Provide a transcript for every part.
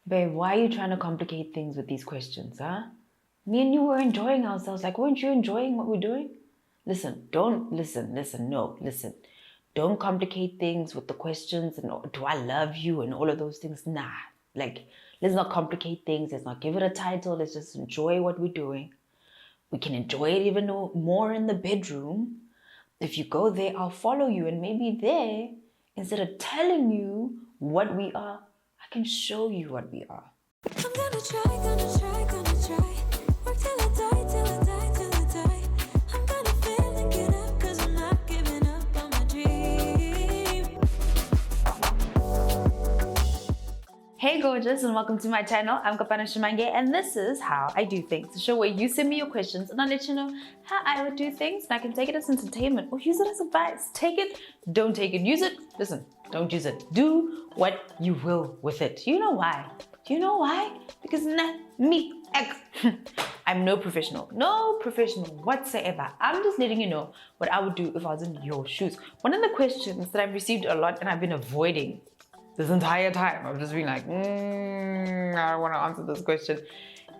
Babe, why are you trying to complicate things with these questions, huh? Me and you were enjoying ourselves. Like, weren't you enjoying what we're doing? Listen, don't listen, no, listen. Don't complicate things with the questions and do I love you and all of those things. Nah. Like, let's not complicate things. Let's not give it a title. Let's just enjoy what we're doing. We can enjoy it even more in the bedroom. If you go there, I'll follow you. And maybe there, instead of telling you what we are, I can show you what we are. I'm gonna try. Work till I die, till I die, till I die. I'm gonna fail and get up, cause I'm not giving up on my dream. Hey gorgeous, and welcome to my channel. I'm Kopano Shimange, and this is How I Do Things, the show where you send me your questions and I'll let you know how I would do things, and I can take it as entertainment or use it as advice. Take it, don't take it, use it. Listen, don't use it. Do what you will with it. You know why? Do you know why? Because I'm no professional whatsoever. I'm just letting you know what I would do if I was in your shoes. One of the questions that I've received a lot and I've been avoiding this entire time, I've just been like, I don't want to answer this question,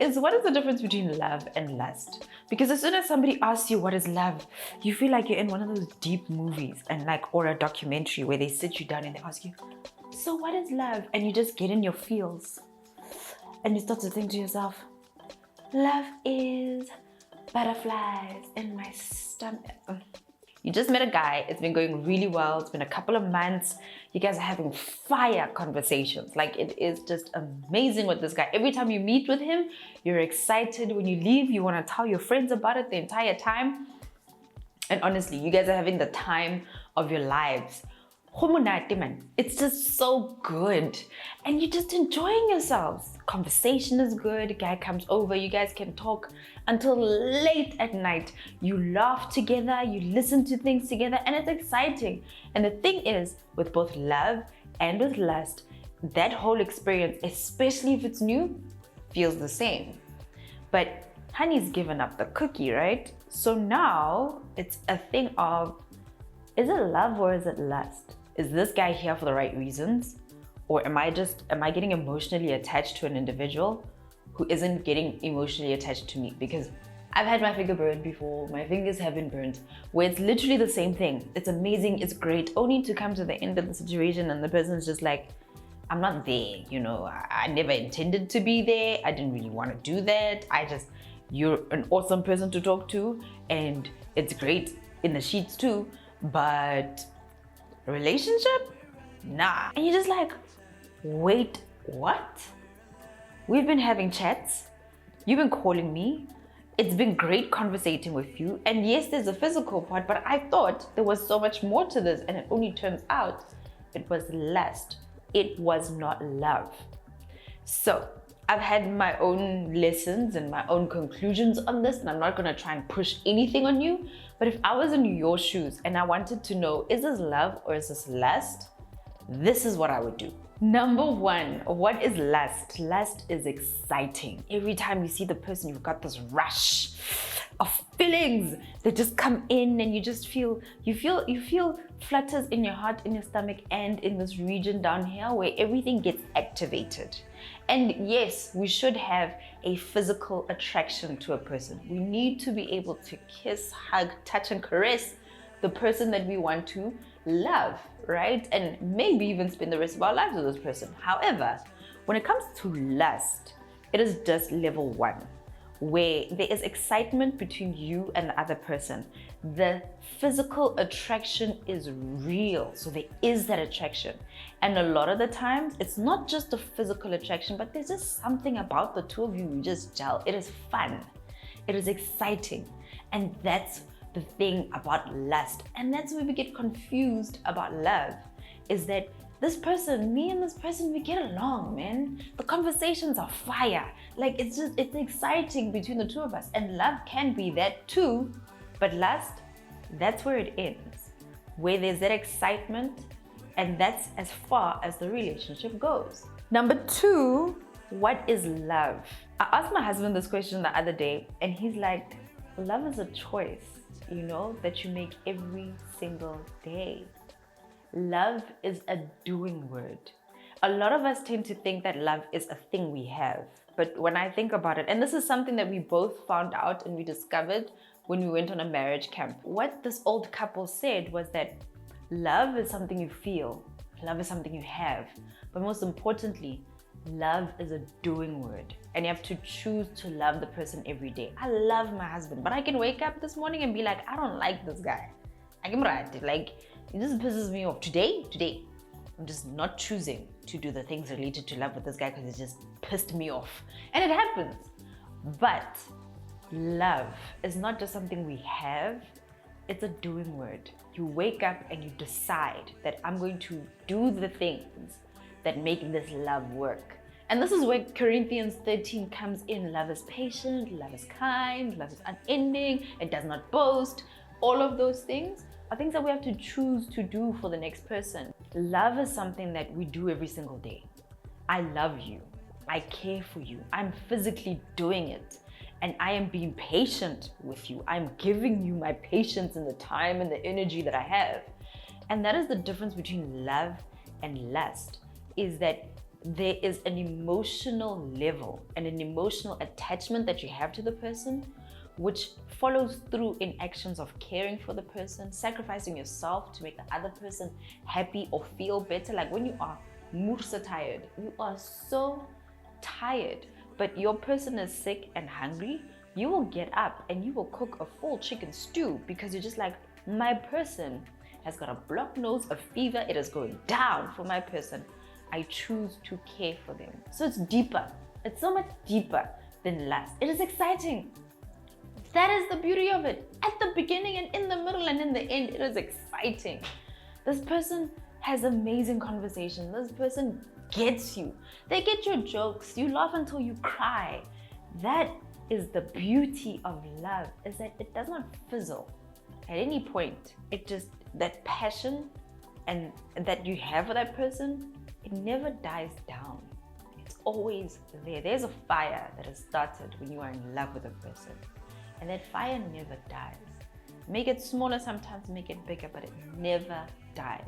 is what is the difference between love and lust? Because as soon as somebody asks you what is love, you feel like you're in one of those deep movies or a documentary where they sit you down and they ask you, so what is love? And you just get in your feels and you start to think to yourself, love is butterflies in my stomach. You just met a guy, it's been going really well, it's been a couple of months, you guys are having fire conversations. Like, it is just amazing with this guy. Every time you meet with him, you're excited. When you leave, you want to tell your friends about it the entire time. And honestly, you guys are having the time of your lives. It's just so good. And you're just enjoying yourselves. Conversation is good. Guy comes over. You guys can talk until late at night. You laugh together. You listen to things together. And it's exciting. And the thing is, with both love and with lust, that whole experience, especially if it's new, feels the same. But honey's given up the cookie, right? So now it's a thing of, is it love or is it lust? Is this guy here for the right reasons? Or am I getting emotionally attached to an individual who isn't getting emotionally attached to me? Because I've had my finger burned before, my fingers have been burnt, where it's literally the same thing. It's amazing, it's great, only to come to the end of the situation and the person's just like, I'm not there, I never intended to be there, I didn't really want to do that, you're an awesome person to talk to, and it's great in the sheets too, but relationship? Nah. And you're just like, wait, what? We've been having chats, you've been calling me, it's been great conversating with you, and yes, there's a physical part, but I thought there was so much more to this, and it only turns out it was lust. It was not love. So I've had my own lessons and my own conclusions on this, and I'm not going to try and push anything on you. But if I was in your shoes and I wanted to know, is this love or is this lust? This is what I would do. Number one, what is lust? Lust is exciting. Every time you see the person, you've got this rush of feelings that just come in, and you feel flutters in your heart, in your stomach, and in this region down here where everything gets activated. And yes, we should have a physical attraction to a person. We need to be able to kiss, hug, touch, and caress the person that we want to love, right? And maybe even spend the rest of our lives with this person. However, when it comes to lust, it is just level one, where there is excitement between you and the other person. The physical attraction is real, so there is that attraction. And a lot of the times, it's not just a physical attraction, but there's just something about the two of you, you just gel. It is fun, it is exciting, and that's the thing about lust. And that's where we get confused about love, is that me and this person, we get along, man. The conversations are fire. Like, it's exciting between the two of us. And love can be that too, but lust, that's where it ends. Where there's that excitement, and that's as far as the relationship goes. Number two, what is love? I asked my husband this question the other day, and he's like, love is a choice, that you make every single day. Love is a doing word. A lot of us tend to think that love is a thing we have. But when I think about it, and this is something that we both found out and we discovered when we went on a marriage camp, what this old couple said was that love is something you feel, love is something you have, but most importantly, love is a doing word, and you have to choose to love the person every day. I love my husband, but I can wake up this morning and be like, I don't like this guy. Like, it just pisses me off. Today, I'm just not choosing to do the things related to love with this guy because it just pissed me off. And it happens. But love is not just something we have, it's a doing word. You wake up and you decide that I'm going to do the things that make this love work. And this is where Corinthians 13 comes in. Love is patient, love is kind, love is unending, it does not boast. All of those things are things that we have to choose to do for the next person. Love is something that we do every single day. I love you. I care for you. I'm physically doing it. And I am being patient with you. I'm giving you my patience and the time and the energy that I have. And that is the difference between love and lust, is that there is an emotional level and an emotional attachment that you have to the person, which follows through in actions of caring for the person, sacrificing yourself to make the other person happy or feel better. Like when you are mursa tired, you are so tired, but your person is sick and hungry, you will get up and you will cook a full chicken stew because you're just like, my person has got a blocked nose, a fever, it is going down for my person. I choose to care for them. So it's deeper. It's so much deeper than lust. It is exciting. That is the beauty of it. At the beginning and in the middle and in the end, it is exciting. This person has amazing conversation. This person gets you. They get your jokes. You laugh until you cry. That is the beauty of love, is that it does not fizzle at any point. It just, that passion and that you have for that person, it never dies down. It's always there. There's a fire that has started when you are in love with a person. And that fire never dies. Make it smaller sometimes, make it bigger, but it never dies.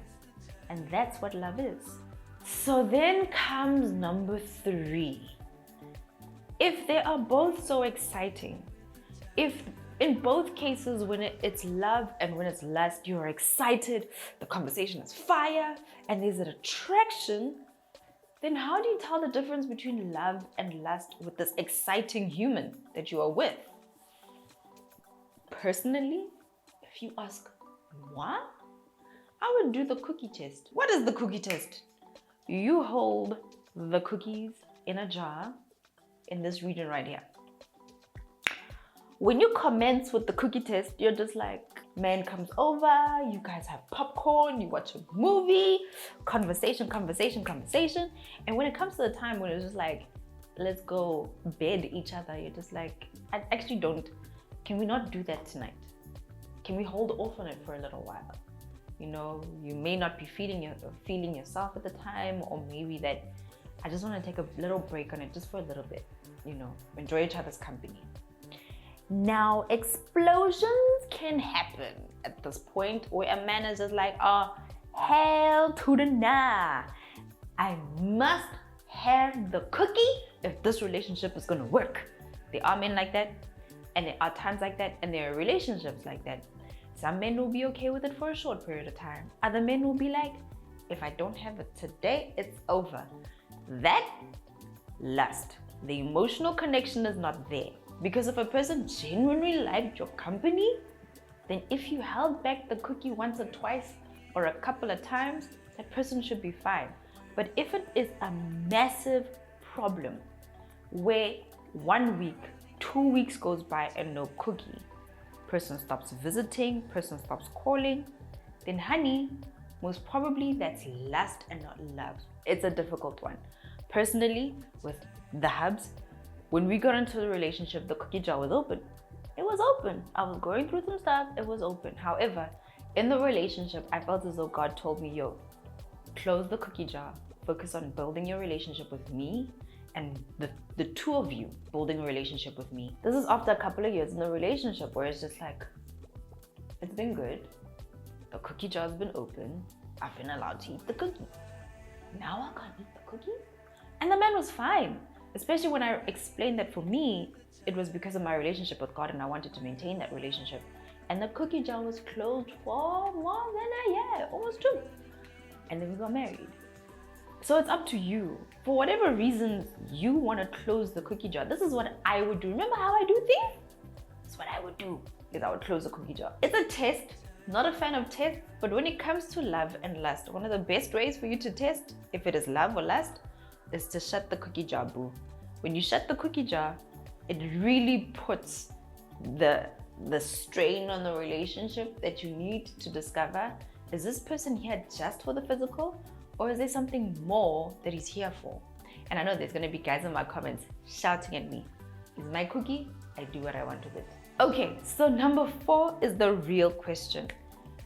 And that's what love is. So then comes number 3. If they are both so exciting, if in both cases when it's love and when it's lust, you're excited, the conversation is fire, and there's an attraction, then how do you tell the difference between love and lust with this exciting human that you are with? Personally, if you ask moi, I would do the cookie test. What is the cookie test? You hold the cookies in a jar in this region right here. When you commence with the cookie test, you're just like, man comes over, you guys have popcorn, you watch a movie, conversation. And when it comes to the time when it's just like, let's go bed each other, you're just like, I actually don't. Can we not do that tonight? Can we hold off on it for a little while? You know, you may not be feeling yourself at the time, or maybe that I just want to take a little break on it just for a little bit, you know, enjoy each other's company. Now, explosions can happen at this point where a man is just like, oh, hell to the nah. I must have the cookie if this relationship is going to work. There are men like that, and there are times like that, and there are relationships like that. Some men will be okay with it for a short period of time. Other men will be like, if I don't have it today, it's over. That lust, the emotional connection is not there. Because if a person genuinely liked your company, then if you held back the cookie once or twice or a couple of times, that person should be fine. But if it is a massive problem where 1 week, 2 weeks goes by and no cookie, person stops visiting, person stops calling, then honey, most probably that's lust and not love. It's a difficult one. Personally, with the hubs, when we got into the relationship, the cookie jar was open. It was open. I was going through some stuff, it was open. However, in the relationship, I felt as though God told me, yo, close the cookie jar, focus on building your relationship with me and the two of you building a relationship with me. This is after a couple of years in the relationship where it's just like, it's been good. The cookie jar's been open. I've been allowed to eat the cookie. now I can't eat the cookies? And the man was fine, especially when I explained that for me, it was because of my relationship with God and I wanted to maintain that relationship. And the cookie jar was closed for more than a year, almost 2. And then we got married. So it's up to you. For whatever reasons you want to close the cookie jar, this is what I would do. Remember how I do things? This is what I would do, is I would close the cookie jar. It's a test. Not a fan of tests, but when it comes to love and lust, one of the best ways for you to test if it is love or lust is to shut the cookie jar, boo. When you shut the cookie jar, it really puts the strain on the relationship that you need to discover. Is this person here just for the physical, or is there something more that he's here for? And I know there's gonna be guys in my comments shouting at me. Is my cookie? I do what I want with it. Okay, so number 4 is the real question.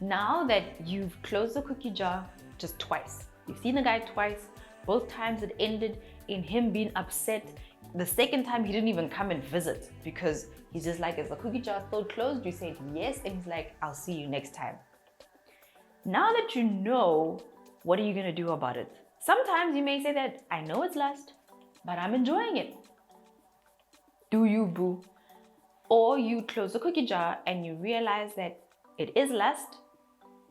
Now that you've closed the cookie jar just twice, you've seen the guy twice, both times it ended in him being upset. The second time he didn't even come and visit because he's just like, is the cookie jar still closed? You said yes, and he's like, I'll see you next time. Now that you know, what are you gonna do about it? Sometimes you may say that, I know it's lust, but I'm enjoying it. Do you, boo? Or you close the cookie jar and you realize that it is lust.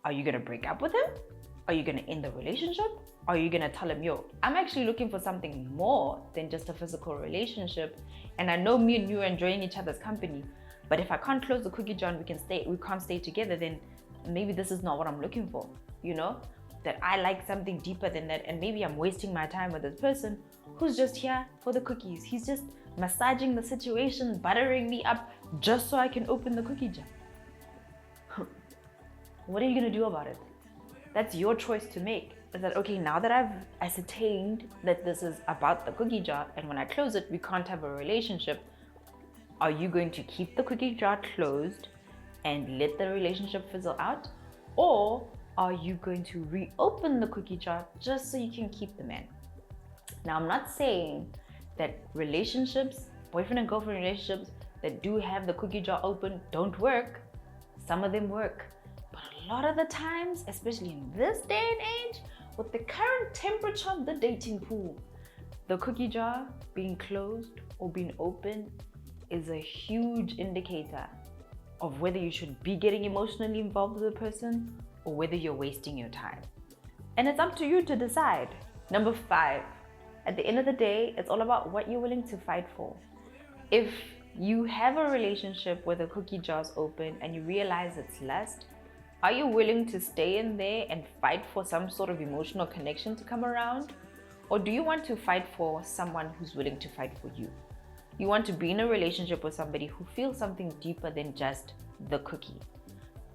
Are you gonna break up with him? Are you gonna end the relationship? Are you gonna tell him, yo, I'm actually looking for something more than just a physical relationship, and I know me and you are enjoying each other's company, but if I can't close the cookie jar and we can't stay together, then maybe this is not what I'm looking for, you know? That I like something deeper than that, and maybe I'm wasting my time with this person who's just here for the cookies. He's just massaging the situation, buttering me up just so I can open the cookie jar. What are you gonna do about it? That's your choice to make. Is that, okay, now that I've ascertained that this is about the cookie jar, and when I close it, we can't have a relationship, are you going to keep the cookie jar closed and let the relationship fizzle out? Or are you going to reopen the cookie jar just so you can keep the man? Now, I'm not saying that relationships, boyfriend and girlfriend relationships that do have the cookie jar open don't work. Some of them work. But a lot of the times, especially in this day and age, with the current temperature of the dating pool, the cookie jar being closed or being open is a huge indicator of whether you should be getting emotionally involved with a person or whether you're wasting your time. And it's up to you to decide. Number 5, at the end of the day, it's all about what you're willing to fight for. If you have a relationship where the cookie jar's open and you realize it's lust, are you willing to stay in there and fight for some sort of emotional connection to come around? Or do you want to fight for someone who's willing to fight for you? You want to be in a relationship with somebody who feels something deeper than just the cookie.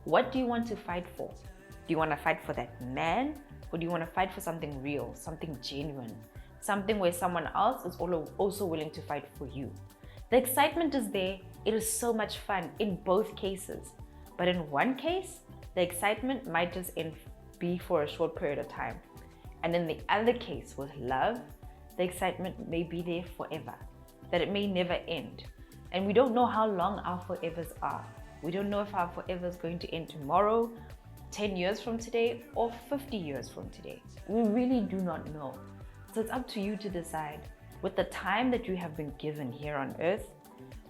What do you want to fight for? Do you want to fight for that man? Or do you want to fight for something real, something genuine? Something where someone else is also willing to fight for you. The excitement is there. It is so much fun in both cases. But in one case, the excitement might just be for a short period of time. And in the other case, with love, the excitement may be there forever. That it may never end. And we don't know how long our forevers are. We don't know if our forever is going to end tomorrow, 10 years from today, or 50 years from today. We really do not know. So it's up to you to decide, with the time that you have been given here on earth,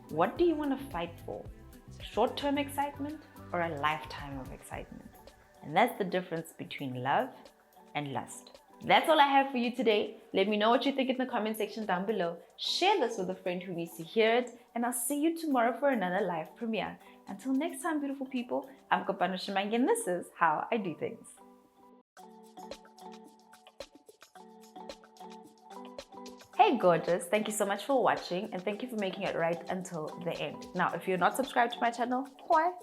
what do you want to fight for? Short-term excitement or a lifetime of excitement? And that's the difference between love and lust. That's all I have for you today. Let me know what you think in the comment section down below. Share this with a friend who needs to hear it. And I'll see you tomorrow for another live premiere. Until next time, beautiful people, I'm Kopano Shimangi, and this is how I do things. Hey gorgeous, thank you so much for watching, and thank you for making it right until the end. Now, if you're not subscribed to my channel,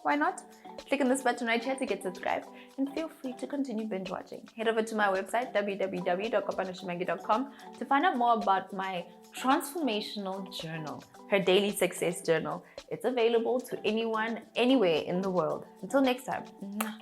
why not? Click on this button right here to get subscribed, and feel free to continue binge watching. Head over to my website, www.kopanoshimangi.com, to find out more about my transformational journal, her daily success journal. It's available to anyone, anywhere in the world. Until next time, bye.